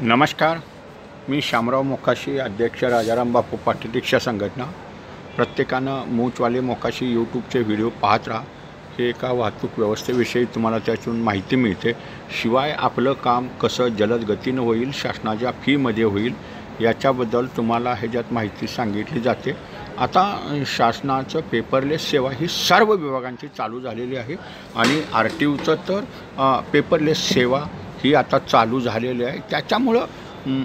नमस्कार, मी शामराव मोकाशी, अध्यक्ष राजाराम बापू पाटील रिक्षा संघटना। प्रत्येकानं मूचवाले मोकाशी यूट्यूबचे व्हिडिओ पाहत राहा। हे एका वाहतूक व्यवस्थेविषयी तुम्हाला त्यातून माहिती मिळते। शिवाय आपलं काम कसं जलद गतीनं होईल, शासनाच्या फीमध्ये होईल, याच्याबद्दल तुम्हाला ह्याच्यात माहिती सांगितली जाते। आता शासनाचं पेपरलेस सेवा ही सर्व विभागांची चालू झालेली आहे आणि RTOचं तर पेपरलेस सेवा ही आता चालू झालेली आहे। त्याच्यामुळं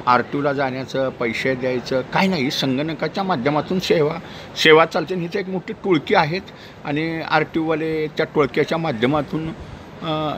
RTOला जाण्याचं, पैसे द्यायचं काय नाही, संगणकाच्या माध्यमातून सेवा चालते। हिचं एक मोठी टोळकी आहेत आणि RTOवाले त्या टोळक्याच्या माध्यमातून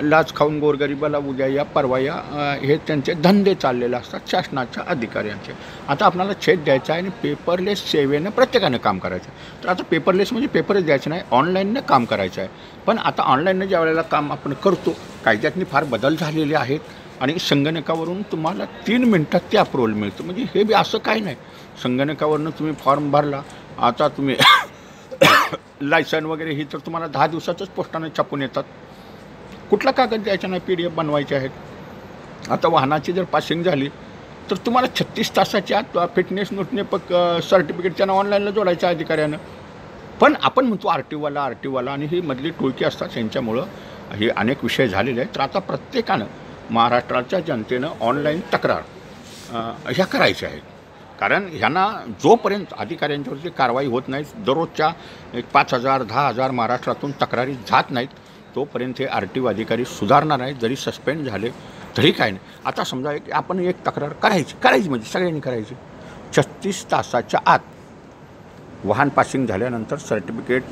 लाच खाऊन गोरगरिबाला उद्या या परवा या हे त्यांचे धंदे चाललेले असतात शासनाच्या अधिकाऱ्यांचे। आता आपल्याला छेद द्यायचा आहे आणि पेपरलेस सेवेनं प्रत्येकानं काम करायचं आहे। तर आता पेपरलेस म्हणजे पेपरच द्यायचं नाही, ऑनलाईननं काम करायचं आहे। पण आता ऑनलाईननं ज्या वेळेला काम आपण करतो, कायद्यातनी फार बदल झालेले आहेत आणि संगणकावरून तुम्हाला 3 मिनिटात ते अप्रूव्हल मिळतं। म्हणजे हे बी असं काही नाही, संगणकावरून तुम्ही फॉर्म भरला, आता तुम्ही लायसन वगैरे ही तर तुम्हाला 10 दिवसातच पोस्टाने छापून येतात। कुठला कागद द्यायचा नाही, PDF बनवायचे आहेत। आता वाहनाची जर पासिंग झाली तर तुम्हाला 36 तासाच्या आत फिटनेस नोटने सर्टिफिकेट त्यांना ऑनलाईनला जोडायचं अधिकाऱ्यानं। पण आपण म्हणतो RTOवाला आणि ही मधली टोळकी असतात, यांच्यामुळं हे अनेक विषय झालेले आहेत। तर आता प्रत्येकानं, महाराष्ट्राच्या जनतेनं ऑनलाईन तक्रार ह्या करायच्या आहेत। कारण ह्यांना जोपर्यंत अधिकाऱ्यांच्यावरची कारवाई होत नाही, दररोजच्या 5,000 10,000 महाराष्ट्रातून तक्रारी जात नाहीत, तोपर्यंत हे RTO अधिकारी सुधारणार नाहीत। जरी सस्पेंड झाले तरी काय नाही। आता समजा आपण एक तक्रार करायची म्हणजे सगळ्यांनी करायची। 36 तासाच्या आत वाहन पासिंग झाल्यानंतर सर्टिफिकेट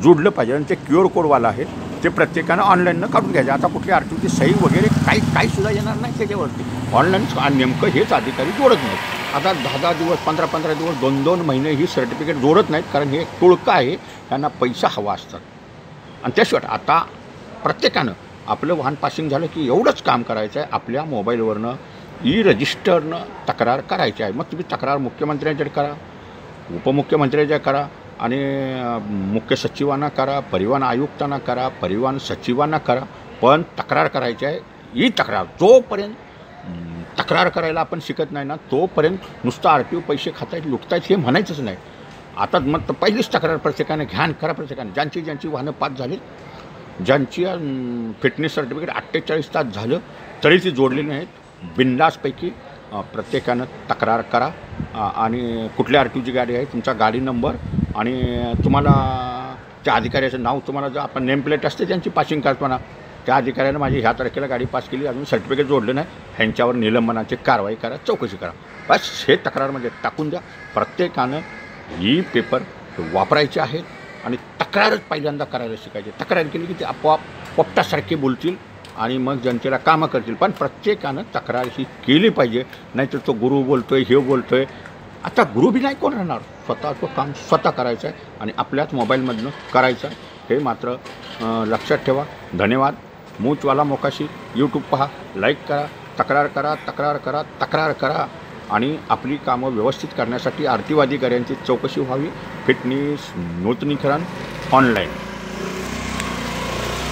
जोडलं पाहिजे आणि ते QR कोडवाला आहे, ते प्रत्येकानं ऑनलाईननं काढून घ्यायचं। आता कुठली RTOची सही वगैरे काहीसुद्धा येणार नाही त्याच्यावरती, ऑनलाईन नेमकं हेच अधिकारी जोडत नाहीत। आता 10-10 दिवस, 15-15 दिवस, 2-2 महिने ही सर्टिफिकेट जोडत नाहीत, कारण हे टोळकं आहे, त्यांना पैसा हवा असतात। आणि त्याशिवाय आता प्रत्येकानं आपलं वाहन पासिंग झालं की एवढंच काम करायचं आहे, आपल्या मोबाईलवरनं रजिस्टरनं तक्रार करायची आहे। मग तुम्ही तक्रार मुख्यमंत्र्यांकडे करा, उपमुख्यमंत्र्यांच्या करा आणि मुख्य सचिवांना करा, परिवहन आयुक्तांना करा, परिवहन सचिवांना करा, पण तक्रार करायची आहे। ही तक्रार जोपर्यंत तक्रार करायला आपण शिकत नाही ना, तोपर्यंत नुसतं RTO पैसे खातायत, लुटतायत हे म्हणायचंच नाही। आता मग पहिलीच तक्रार प्रत्येकाने घ्यान करा। प्रत्येकाने ज्यांची वाहनं पास झाली, ज्यांची फिटनेस सर्टिफिकेट 48 तास झालं तरी ती जोडलेली नाहीत, बिनधास्तपैकी प्रत्येकानं तक्रार करा। आणि कुठल्या RTOची गाडी आहे, तुमचा गाडी नंबर आणि तुम्हाला त्या अधिकाऱ्याचं नाव, तुम्हाला जर आपण नेम प्लेट असते त्यांची पासिंग कल्पना, त्या अधिकाऱ्यानं माझी ह्या तारखेला गाडी पास केली, अजून सर्टिफिकेट जोडलं नाही, ह्यांच्यावर निलंबनाची कारवाई करा, चौकशी करा। बस हे तक्रारमध्ये टाकून द्या। प्रत्येकानं ही पेपर वापरायचे आहेत आणि तक्रारच पहिल्यांदा करायला शिकायचे। तक्रार केली की ते आपोआप पोपटासारखे बोलतील आणि मग जनतेला कामं करतील। पण प्रत्येकानं तक्रार ही केली पाहिजे, नाहीतर तो गुरु बोलतोय, हे बोलतोय। आता गुरु बी नाही कोण राहणार, स्वतःचं काम स्वतः करायचं आहे आणि आपल्याच मोबाईलमधनं करायचं आहे, हे मात्र लक्षात ठेवा। धन्यवाद। मूचवाला मोकाशी यूट्यूब पहा, लाईक करा, तक्रार करा आणि आपली कामं व्यवस्थित करण्यासाठी RTO अधिकाऱ्यांची चौकशी व्हावी, फिटनेस नूतनीकरण ऑनलाईन।